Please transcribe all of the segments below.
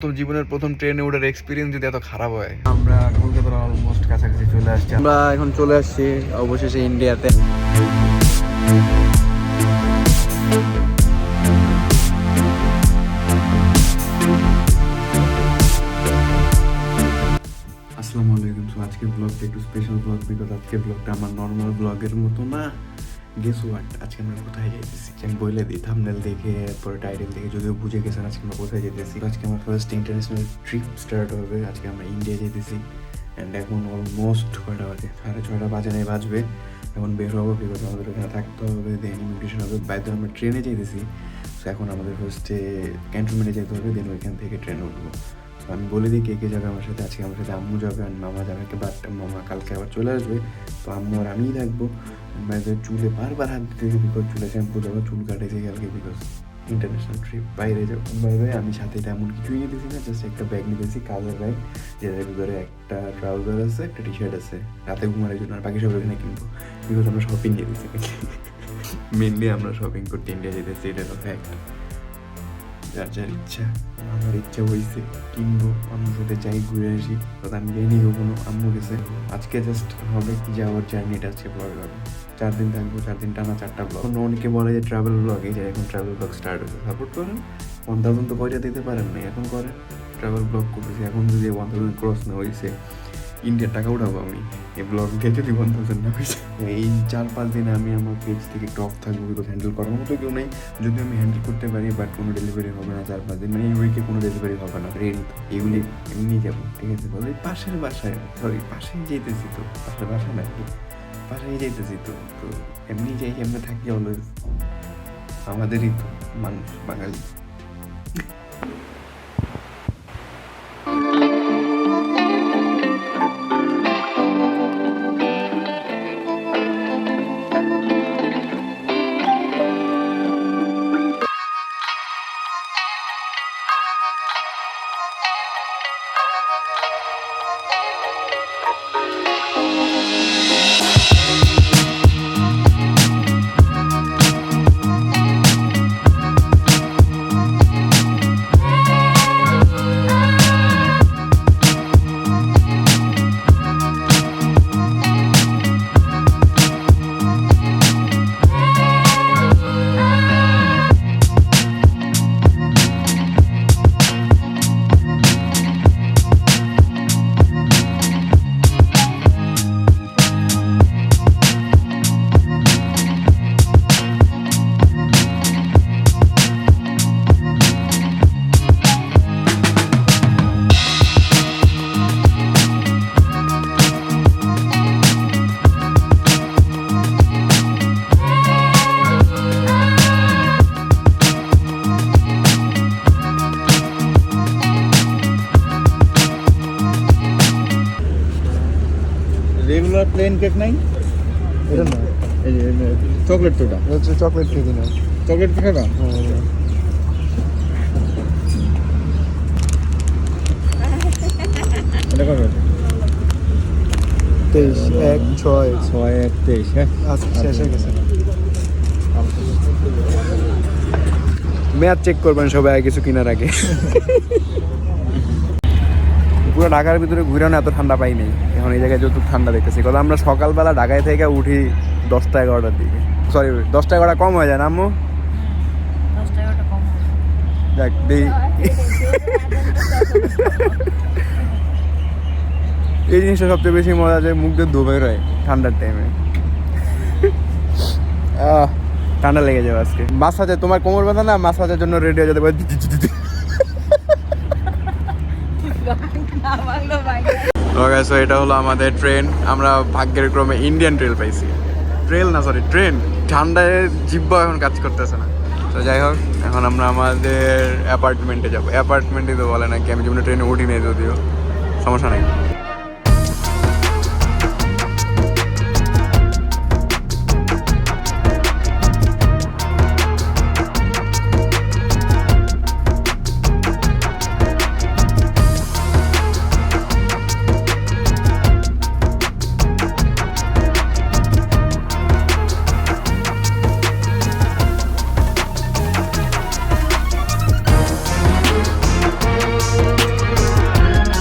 তো জীবনের প্রথম ট্রেনে ওঠার এক্সপিরিয়েন্স যদি এত খারাপ হয়। আমরা কলকাতার অলমোস্ট কাছাকাছি চলে আসছি। আমরা এখন চলে আসছি অবশেষে ইন্ডিয়াতে। আসসালামু আলাইকুম। সো আজকের ব্লগটা একটু স্পেশাল ব্লগ, বিকজ আজকের ব্লগটা আমার নর্মাল ব্লগের মতো না। গেস হোয়াট, আজকে আমরা কোথায় যাইতেছি আমি বলে দিই। থাম্বনেল দেখে পরে টাইটেল দেখে যদিও বুঝে গেছেন আজকে আমরা কোথায় যেতেছি। আজকে আমার ফার্স্ট ইন্টারন্যাশনাল ট্রিপ স্টার্ট হবে। আজকে আমরা ইন্ডিয়া যেতেছি অ্যান্ড এখন অলমোস্ট কয়টা বাজে, 6:30 বাজে নাই বাজবে। এখন বের হবো, বিকজ আমাদের এখানে থাকতে হবে, দেন ইমিগ্রেশন হবে। বাই দ্য আমরা ট্রেনে যেতেছি। সো এখন আমাদের ফার্স্টে ক্যান্টনমেন্টে যেতে হবে, দেন ওইখান থেকে ট্রেনে উঠবো। আমি বলে দিই কে কে যাবে আমার সাথে। আজকে আমার সাথে আম্মু যাবে আর মামা যাবে, বাট মামা কালকে আবার চলে আসবে। তো আম্মু আর আমিই থাকবো। চুলে বারবার হাত দিতে, বিকজ চুলে শ্যাম্পু দেবো, চুল কাটেছে কালকে, বিকজ ইন্টারন্যাশনাল ট্রিপ বাইরে যাবো। বাইরে আমি সাথে তেমন কিছুই নিতেছি না, জাস্ট একটা ব্যাগ নিতেছি, কাজের ব্যাগ, যেটার ভিতরে একটা ট্রাউজার আছে, একটা টি শার্ট আছে, রাতে ঘুমানোর জন্য। আর বাকি সব এখানে কিনবো, বিকজ আমরা শপিং যেতেছি। মেনলি আমরা শপিং করতে ইন্ডিয়া যেতেছি, এটা তো ফ্যাক্ট। যার যার ইচ্ছা, আমার ইচ্ছা হয়েছে কিনবো, আম্মুর সাথে যাই ঘুরে আসি। তবে আমি যাইনি কখনো, আম্মু গেছে। আজকে জাস্ট হবে কি যাওয়ার জার্নিটা আজকে ব্লগ হবে। 4 দিন থাকবো, 4 দিন টানা 4টা ব্লগ। অনেকে বলে যে ট্রাভেল ব্লগ, এই যে এখন ট্রাভেল ব্লগ স্টার্ট হয়েছে, সাপোর্ট করেন। 1000 তো পয়সা দিতে পারেন না, এখন করেন। ট্রাভেল ব্লগ করতেছি, এখন যদি 1000 ক্রস না হয়েছে, ইন্ডিয়ার টাকা উঠাবো আমি এই ব্লগ দিয়ে, যদি 1000 না হয়েছে। এই 4-5 দিন আমি আমার পেজ থেকে একটু অফ থাকবো, বিকজ হ্যান্ডেল করার মতো কেউ নেই। যদি আমি হ্যান্ডেল করতে পারি, বাট কোনো ডেলিভারি হবে না 4-5 দিন, মানে এই উইকে কোনো ডেলিভারি হবে না। রেডি তো, এগুলি এমনি যাবো, ঠিক আছে। বলে পাশের বাসায়, সরি পাশেই যেতেছি তো, পাশের বাসা নাকি, পাশেই যেতেছি তো। তো এমনি যাই, এমনি থাকি অলওয়েজ, আমাদেরই তো মানুষ বাঙালি। রেগুলার প্লেন কেক নাই, এটা না, এই যে চকলেট তো, এটা হচ্ছে চকলেট কেক না, চকলেট কেক না। এটা কবে? 23/1/6 হ্যাঁ আজকে শেষ হয়ে গেছে। মেয়াদ চেক করবেন সবাই কিছু কেনার আগে। পুরো ঢাকার ভিতরে ঘুরানো এত ঠান্ডা পাইনি এখন, এই জায়গায় যত ঠান্ডা দেখতেছি। কথা আমরা সকালবেলা ঢাকায় থেকে উঠি 10টা-11টার দিকে, সরি 10টা-11টা কম হয়ে যায় না আম্মু? 10-11টা কম হয়। দেখ দেখি এই জিনিসটা সবচেয়ে বেশি মজা, যে মুখ দিয়ে ধুবে রয় ঠান্ডার টাইমে। ঠান্ডা লেগে যাবে আজকে। মাসাজে তোমার কোমর ব্যথা না, মাসাজের জন্য রেডি হয়ে যেতে পারে। এটা হলো আমাদের ট্রেন। আমরা ভাগ্যের ক্রমে ইন্ডিয়ান ট্রেন পাইছি। ট্রেন ঠান্ডায় জিব্বা এখন কাজ করতেছে না। তো যাই হোক, এখন আমরা আমাদের অ্যাপার্টমেন্টে যাবো। অ্যাপার্টমেন্টে তো বলে নাকি, আমি যেমন ট্রেনে উঠি নেই, যদিও সমস্যা নাই।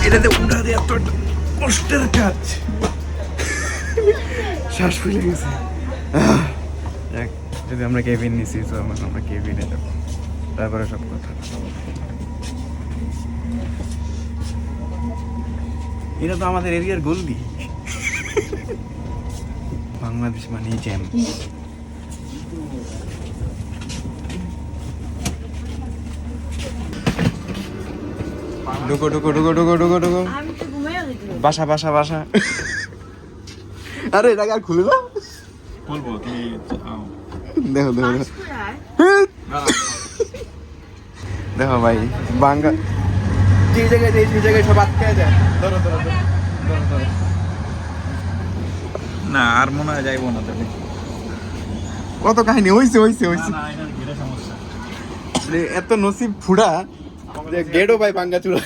এটাতে উঠা দিয়ে এত কষ্টের কাজ, শ্বাস ফুলে গেছে। যাক, যদি আমরা কেবিন নিছি তো আমরা কেবিনে যাবো, তারপরে সব কথা। এটা তো আমাদের এরিয়ার গল্লি, বাংলাদেশ মানে জ্যাম। ঢুকো ঢুকো ঢুকো ঢুকো ঢুকো ঢুকো, আমি তো ঘুমিয়ে গেছি। বাসা বাসা বাসা। আরে এটাকে আর খুলে দাও, বলবো কি দেখো দেখো দেখো। পাঁচকুড়ায় দেখো ভাই, বাঙ্গা যে জায়গায় যাই সেই জায়গায় সব আটকে যায়। ধরো ধরো ধরো ধরো ধরো। না আর মনে হয় যাইবো না তাহলে। কত কাহিনী হইছে হইছে হইছে। না এটা ঘিরে সমস্যা। এত নসিব ফুড়া যে গেটও ভাই বাঙ্গা চূড়া।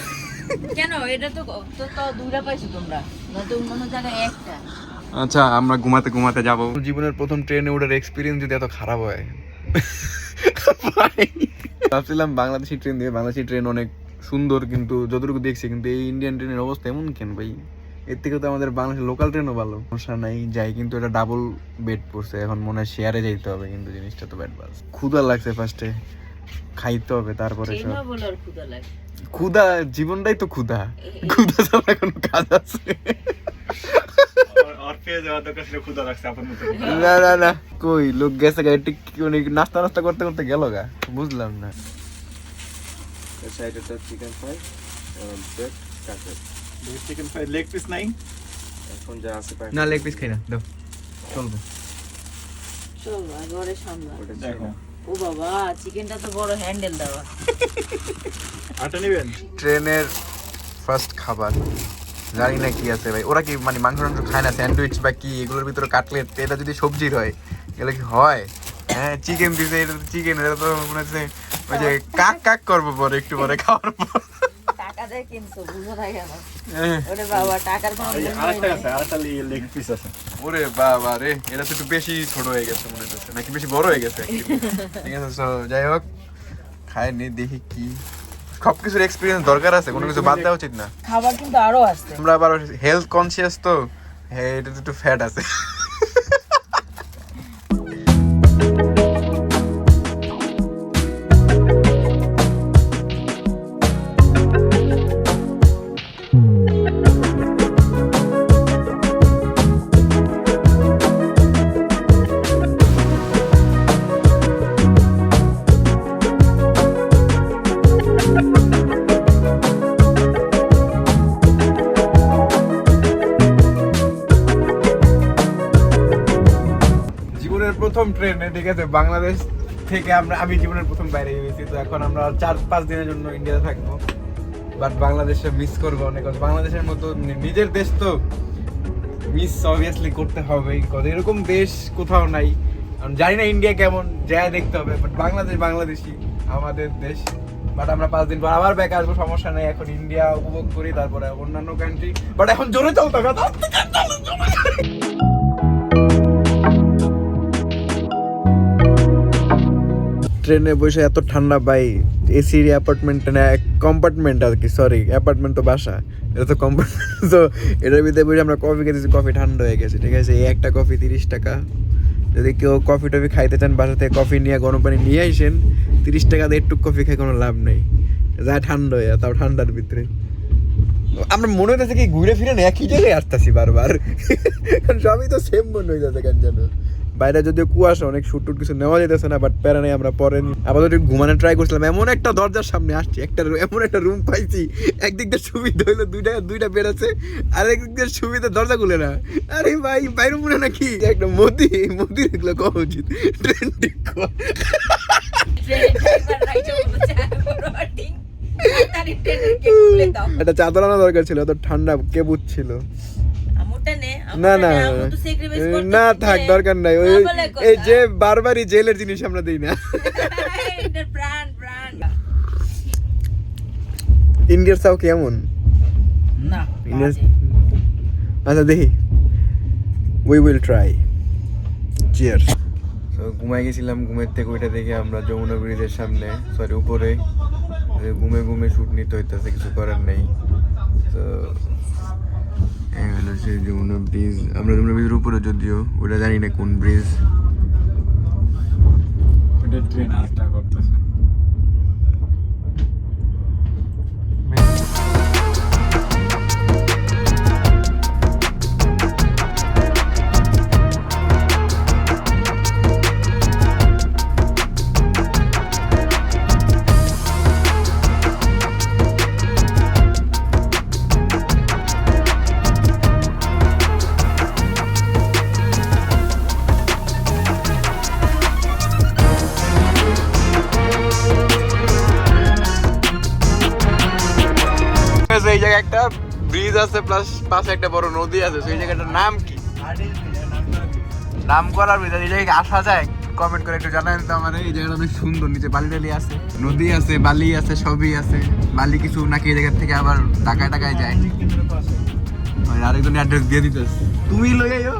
কেন এটা তো তো তো দুইটা পাইছো তোমরা, না তো অন্য জায়গায় একটা। আচ্ছা, আমরা ঘুমাতে ঘুমাতে যাবো। জীবনের প্রথম ট্রেনে ওঠার এক্সপিরিয়েন্স যদি এত খারাপ হয়, ভাবছিলাম বাংলাদেশি ট্রেন দিয়ে, বাংলাদেশি ট্রেন অনেক সুন্দর, কিন্তু যতটুকু দেখছি, কিন্তু এই ইন্ডিয়ান ট্রেনের অবস্থা এমন কেন ভাই? এর থেকে তো আমাদের বাংলাদেশের লোকাল ট্রেনও ভালো, সমস্যা নাই যাই, কিন্তু এটা ডাবল বেড পড়ছে, এখন মনে হয় শেয়ারে যাইতে হবে, কিন্তু জিনিসটা তো ব্যাড বাস। ক্ষুধা লাগছে, ফার্স্টে খাইতে হবে, তারপরে সব। ট্রেনও বলে আর ক্ষুধা লাগে। ক্ষুধা, জীবনটাই তো ক্ষুধা, ক্ষুধা ছাড়া কোনো কাজ আছে? আর পেয়ে যাওয়া দরকার ছিল, ক্ষুধা লাগছে আপনার মতো। না না না, কই লোক গেছে গা, একটু নাস্তা নাস্তা করতে করতে গেল গা, বুঝলাম না। Chicken fry, chicken fry leg piece নাই এখন যা আছে না, লেগ পিস খাই না, দাও চলবে। চল ঘরে সামলা। দেখো ও বাবা, চিকেনটা তো বড় হ্যান্ডেল দেওয়া। আটা নেবেন। ট্রেনের ফার্স্ট খাবার জানি না কি আছে ভাই, ওরা কি মানে মাংস টাংস খায় না, স্যান্ডউইচ বা কি এগুলোর ভিতরে কাটলেট, এটা যদি সবজির হয় এগুলো কি হয়? হ্যাঁ, চিকেন দিছে, এটা তো চিকেন, এটা তো মনে হচ্ছে ওই যে কাক কাক করবো পরে, একটু পরে খাওয়ার পর। টাকা দিয়ে কিনছো, বুঝো না কেন? ওরে বাবা, টাকার কোনো মূল্য আরেকটা নেই। আছে, আরেকটা লেগ পিস আছে। ওরে বাবা রে, এটা তো একটু বেশি ছোট হয়ে গেছে মনে হচ্ছে, নাকি বেশি বড় হয়ে গেছে actually? ঠিক আছে, so যাই হোক, খাইনি, দেখি কি সবকিছুর এক্সপিরিয়েন্স দরকার আছে, কোনো কিছু বাদ দেওয়া উচিত না। খাবার কিন্তু আরো আসছে। আমরা আবার হেলথ কনসিয়াস তো, হ্যাঁ এটা একটু ফ্যাট আছে। প্রথম ট্রেনে, ঠিক আছে, বাংলাদেশ থেকে আমি জীবনের প্রথম বাইরে গেছি, তো এখন আমরা 4-5 দিনের জন্য ইন্ডিয়াতে থাকবো, বাট বাংলাদেশে মিস করবো অনেক। বাংলাদেশের মতো নিজের দেশ তো মিস অবভিয়াসলি করতে হবে, এরকম দেশ কোথাও নাই। জানি না ইন্ডিয়া কেমন, যা দেখতে হবে, বাট বাংলাদেশ বাংলাদেশি আমাদের দেশ। বাট আমরা 5 দিন পর আবার ব্যাক আসবো, সমস্যা নেই। এখন ইন্ডিয়া উপভোগ করি, তারপরে অন্যান্য কান্ট্রি, বাট এখন জোরে চলতে হবে। ট্রেনে বসে এত ঠান্ডা ভাই, এসির অ্যাপার্টমেন্ট না, কম্পার্টমেন্ট আর কি, সরি অ্যাপার্টমেন্ট তো বাসা, এটা তো কম্পার্টমেন্ট। তো এটার ভিতরে বসে আমরা কফি খেতেছি, কফি ঠান্ডা হয়ে গেছে, ঠিক আছে। এই একটা কফি 30 টাকা। যদি কেউ কফি টফি খাইতে চান, বাসা থেকে কফি নিয়ে, গরম পানি নিয়ে আসেন, 30 টাকা দিয়ে একটু কফি খাই কোনো লাভ নেই, যা ঠান্ডা হয়ে, তাও ঠান্ডার ভিতরে। আমরা মনে হইতেছে কি ঘুরে ফিরে না একই জায়গায় আসতেছি বারবার, সবই তো সেম মনে হয়ে যাচ্ছে কেন যেন। বাইরে যদিও কুয়াশা, অনেক শুট টুট কিছু নেওয়া যেতেছে না, বাট প্যারা নেই, আমরা পরে আবার যদি ঘুমানো ট্রাই করছিলাম, এমন একটা দরজার সামনে আসছি, এমন একটা রুম পাইছি, একদিক দিয়ে সুবিধা হইলো দুইটা বেড আছে, আর একদিক দিয়ে সুবিধা দরজা খুলে না। আরে ভাই বাইরে মনে নাকি একটা মোদি এগুলো কম উচিত, ট্রেন ঠিক কর। একটা চাদর আনা দরকার ছিল, এত ঠান্ডা কে বুঝছিল। না না না, থাক, দরকার নাই। ওই এই যে বারবারই জেলের জিনিস আমরা দিই না। ইন্ডিয়ার চাও কেমন? আচ্ছা দেখি, উই উইল ট্রাই। চিয়ার্স। তো ঘুমাই গেছিলাম, ঘুমের থেকে ওইটা দেখে আমরা যমুনা ব্রিজের সামনে, সরি উপরে, ঘুমে শুট নিতে হইতেছে, কিছু করার নেই। তো এই হলো সেই যমুনা ব্রিজ। আমরা যমুনা ব্রিজের উপরে যদিও ওটা জানি না কোন ব্রিজ। ওটা ট্রেন আরেকটা করতেছে। এই জায়গায় একটা ব্রিজ আছে প্লাস পাশে একটা বড় নদী আছে। সেই জায়গাটার নাম কি? নাম করার ভিতরে এই জায়গায় আসা যায়? কমেন্ট করে একটু জানান তো আমার। এই জায়গাটা অনেক সুন্দর, নিচে বালি টালি আছে, নদী আছে, বালি আছে, সবই আছে। বালি কিছু নাকি এই জায়গা থেকে আবার টাকায় যায়। আরেকজন অ্যাড্রেস দিয়ে দিতেছ, তুমি লই আইও।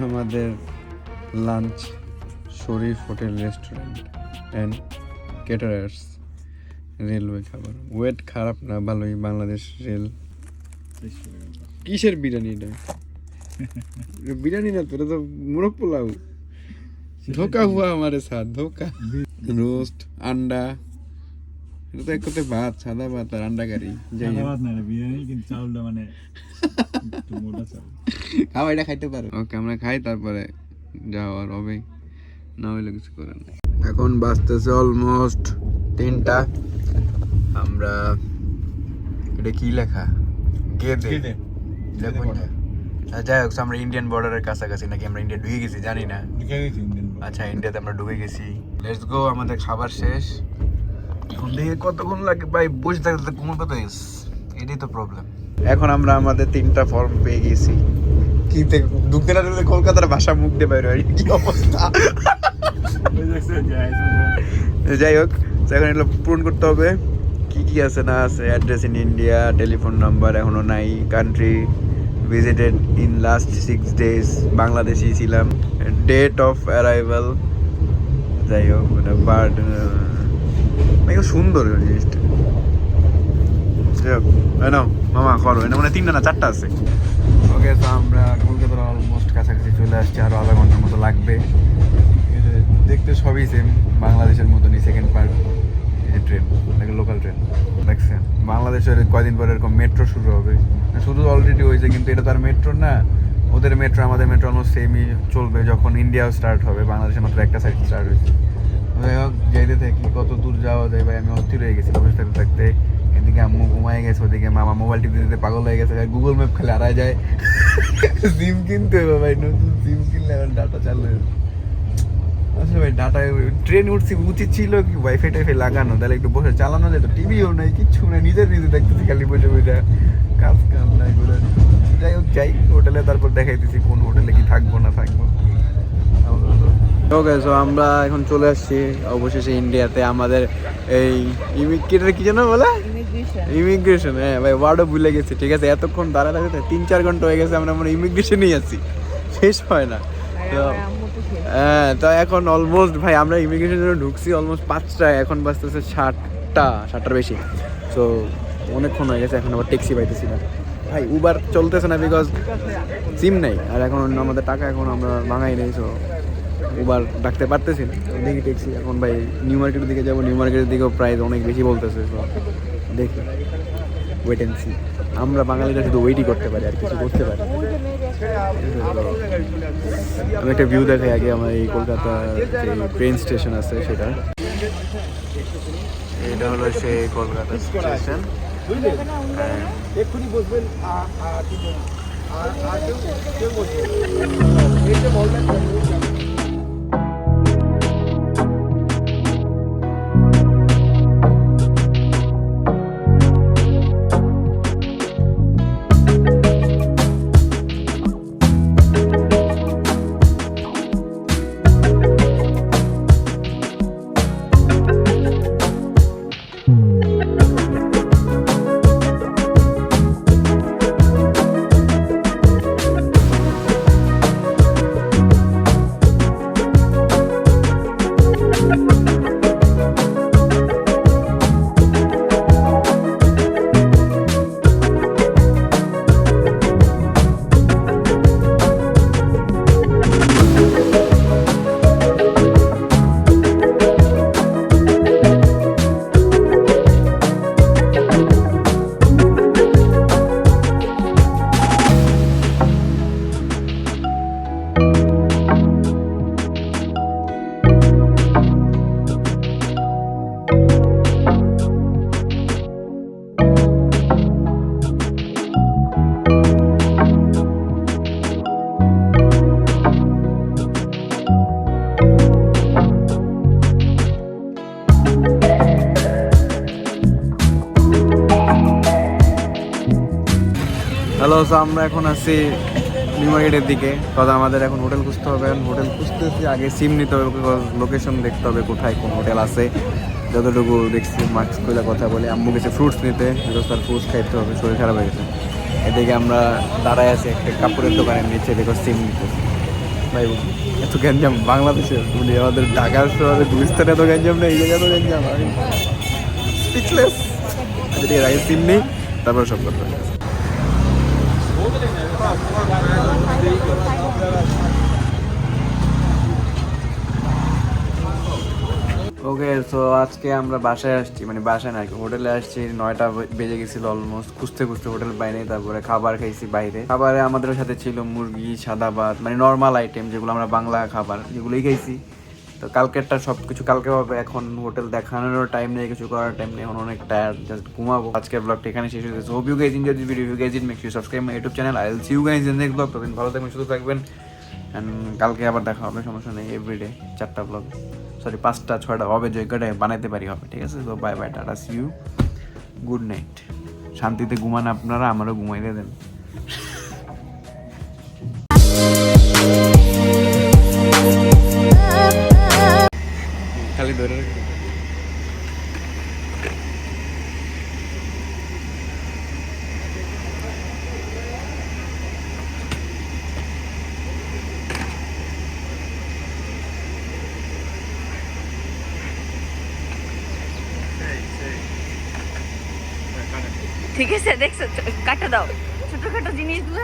আমাদের lunch Sharif hotel restaurant and caterers, railway খাবার। ওয়েট খারাপ না, ভালোই। বাংলাদেশ রেল। কিসের বিরিয়ানি এটা? বিরিয়ানি না তো, এটা তো মোরগ পোলাও। ধোকা হুয়া আমারে সাথ, ধোকা। রোস্ট, আন্ডা, এটা তো এক কথায় ভাত, সাদা ভাত আর আন্ডা কারি। বিরিয়ানি কিন্তু চাউলটা মানে একটু মোটা চাউল। খাওয়া এটা খাইতে পারো। ওকে, আমরা খাই, তারপরে যাওয়ার হবে, না হইলে কিছু করার নেই। এখন বাজতেছে অলমোস্ট 3টা। আমরা এটা কি লেখা? গেদে। যাই হোক, আমরা ইন্ডিয়ান বর্ডারের কাছাকাছি, নাকি আমরা ইন্ডিয়া ঢুকে গেছি জানি না। আচ্ছা, ইন্ডিয়াতে আমরা ঢুকে গেছি। Let's go. আমাদের খাবার শেষ। এখন দেখে কতক্ষণ লাগে ভাই, বসে থাকতে ঘুমোতে পেয়ে গেছে, এটাই তো প্রবলেম। এখন আমরা আমাদের 3টা ফর্ম পেয়ে গেছি। কি ঢুকতে না ঢুকতে কলকাতার ভাষা মুখ দিয়ে বাইরে, কি অবস্থা। যাই হোক, এখন এগুলো পূরণ করতে হবে। কি কি আছে না আছে? Address in India, telephone number এখনো নাই, country visited in last 6 days, Bangladeshi ছিলাম, ডেট অফ অ্যারাইভাল। যাই হোক, বাট সুন্দর জিনিসটা। যাই হোক, মামা করো, এটা মানে 3টা না 4টা আছে। ওকে, তো আমরা কলকাতার অলমোস্ট কাছাকাছি চলে আসছি, আরো আধা ঘন্টার মতো লাগবে। দেখতে সবই সেম, বাংলাদেশের মতনই। Second part train, local train দেখছেন। বাংলাদেশের কয়দিন পরে এরকম মেট্রো শুরু হবে, শুরু অলরেডি হয়েছে, কিন্তু এটা তো আর মেট্রো না। ওদের মেট্রো আমাদের মেট্রো অলমোস্ট সেমই চলবে যখন ইন্ডিয়াও স্টার্ট হবে। বাংলাদেশের মাত্র একটা সাইড স্টার্ট হয়েছে। যাই হোক, যাইতে থাকি, কত দূর যাওয়া যায় ভাই। আমি অস্থির হয়ে গেছি বসে থাকতে থাকতে। এদিকে আম্মু ঘুমায় গেছে, ওদিকে মামা মোবাইল টিপতে দিতে পাগল হয়ে গেছে। গুগল ম্যাপ খেলে হারায় যায়। সিম কিনতে হবে ভাই, নতুন সিম কিনলে এখন ডাটা চালু হয়ে। আসলে ভাই ডাটা, ট্রেন উঠছি, উচিত ছিল কি ওয়াইফাই টাইফাই লাগানো, তাহলে একটু বসে চালানো যেত। টিভিও নাই, কিচ্ছু নাই, নিজে দেখতেছি খালি বসে বসে, কাজ কাম নাই করে। যাই হোক, যাই হোটেলে, তারপর দেখাইতেছি কোন হোটেলে কি থাকবো না থাকবো। ওকে, সো আমরা এখন চলে আসছি অবশেষে ইন্ডিয়াতে। আমাদের এই কি যেন বলে, ইমিগ্রেশন। হ্যাঁ ভাই, ওয়ার্ডও ভুলে গেছি। ঠিক আছে, এতক্ষণ দাঁড়ায় থাকতে 3-4 ঘন্টা হয়ে গেছে, আমরা ইমিগ্রেশনেই আছি, শেষ হয় না। তো হ্যাঁ, তো এখন অলমোস্ট ভাই আমরা ইমিগ্রেশনের জন্য ঢুকছি অলমোস্ট 5টা, এখন বাজতেছে 7টার বেশি। তো অনেকক্ষণ হয়ে গেছে, এখন আবার ট্যাক্সি পাইতেছি না ভাই। উবার চলতেছে না বিকজ সিম নেই, আর এখন আমাদের টাকা এখন আমরা ভাঙাই নেই। সো উবার ডাকতে পারতেছি না, দেখি ট্যাক্সি। এখন ভাই নিউ মার্কেটের দিকে যাবো, নিউ মার্কেটের দিকেও প্রাইস অনেক বেশি বলতেছে। তো দেখি, ওয়েট অ্যান্ড সি। আমরা বাঙালিরা শুধু ওয়েটই করতে পারি, আর কিছু করতে পারি। আমি একটা ভিউ দেখাই আগে আমার এই কলকাতার যে ট্রেন স্টেশন আছে সেটা। এটা হলো সেই কলকাতা স্টেশন। এক্ষুনি বসবেন হ্যালো, সো আমরা এখন আছি নিউ মার্কেটের দিকে। কথা আমাদের এখন হোটেল খুঁজতে হবে। হোটেল খুঁজতেছি, আগে সিম নিতে হবে, লোকেশন দেখতে হবে কোথায় কোন হোটেল আছে। যতটুকু দেখছি মাস্ক কইলা কথা বলে, আম্মু গেছে ফ্রুটস নিতে, বিকজ তার ফ্রুটস খাইতে হবে, শরীর খারাপ হয়ে গেছে। এদিকে আমরা দাঁড়ায় আছি একটা কাপড়ের দোকানের নিচে, দেখো সিম নিতে। ভাই এত গ্যাঞ্জাম বাংলাদেশে, বলি আমাদের ঢাকার শহরে গুলিস্তানে এত গ্যাঞ্জাম নেই, এই জায়গায় এত গ্যাঞ্জাম, আমি স্পিচলেস। আচ্ছা ঠিক আছে, আগে সিম নেই, তারপরে সব করতে হবে। ওকে, সো আজকে আমরা বাসায় আসছি, মানে বাসায় না, হোটেলে আসছি। 9টা বেজে গেছিল অলমোস্ট, খুঁজতে খুঁজতে হোটেল পাইনি। তারপরে খাবার খাইছি বাইরে। খাবারে আমাদের সাথে ছিল মুরগি, সাদা ভাত, মানে নর্মাল আইটেম যেগুলো আমরা বাংলা খাবার, যেগুলোই খাইছি। তো কালকেরটা সব কিছু কালকে হবে। এখন হোটেল দেখানোর টাইম নেই, কিছু করার টাইম নেই, এখন অনেক টায়ার্ড, জাস্ট ঘুমাবো। আজকের ব্লগটা এখানে শেষ হয়েছে। Hope you guys enjoy this video. You guys did make sure subscribe my YouTube channel. I will see you guys in next blog. তখন ভালো থাকবেন, সুস্থ থাকবেন। অ্যান্ড কালকে আবার দেখা হবে, সমস্যা নেই। এভরিডে 4টা ব্লগ, সরি 5টা 6টা হবে, যে কটায় বানাইতে পারি হবে, ঠিক আছে? তো bye bye, tata, see you, good night. শান্তিতে ঘুমান আপনারা, আমারও ঘুমাইতে দেন। খালি ধরে রাখি। ঠিক আছে, দেখছো, কাটা দাও ছোটখাটো জিনিসগুলো।